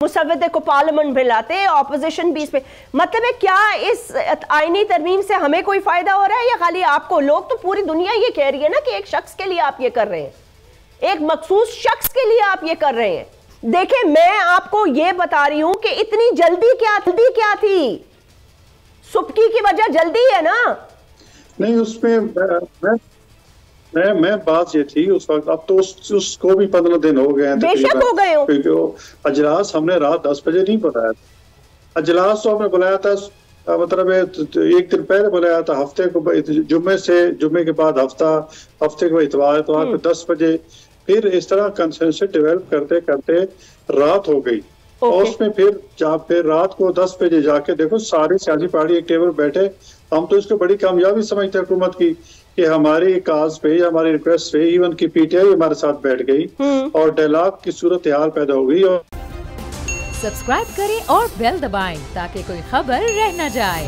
मुसव्वदे को पार्लियामेंट में लाते, ऑपोजिशन भी इस पे, मतलब है क्या इस आईनी तरमीम से हमें कोई फायदा हो रहा है या खाली आपको? लोग तो पूरी दुनिया ये कह रही है ना कि एक शख्स के लिए आप ये कर रहे हैं, एक मखसूस शख्स के लिए आप ये कर रहे हैं। देखें, मैं आपको ये बता रही हूं कि इतनी जल्दी क्या थी? सुबकी की वजह जल्दी है ना? नहीं, उसमें मैं बात ये थी उस वक्त, अब तो उसको भी 15 दिन हो गए हैं, बेशक हो गए हो, क्योंकि अजलास हमने रात 10 बजे नहीं बुलाया था। अजलास तो हमने बुलाया था, मतलब एक दिन पहले बुलाया था, हफ्ते को जुम्मे के बाद हफ्ते को इतवार पे 10 बजे। फिर इस तरह कंसेंसस डेवलप करते करते रात हो गई। और उसमें फिर रात को 10 बजे जाके देखो सारी सियासी पार्टी एक टेबल बैठे। हम तो इसको बड़ी कामयाबी समझते हैं हुकूमत की कि हमारी काज पे, हमारी रिक्वेस्ट पे इवन की पीटीआई हमारे साथ बैठ गई और डायलॉग की सूरत हाल पैदा हो गई। और सब्सक्राइब करें और बेल दबाएं ताकि कोई खबर रह न जाए।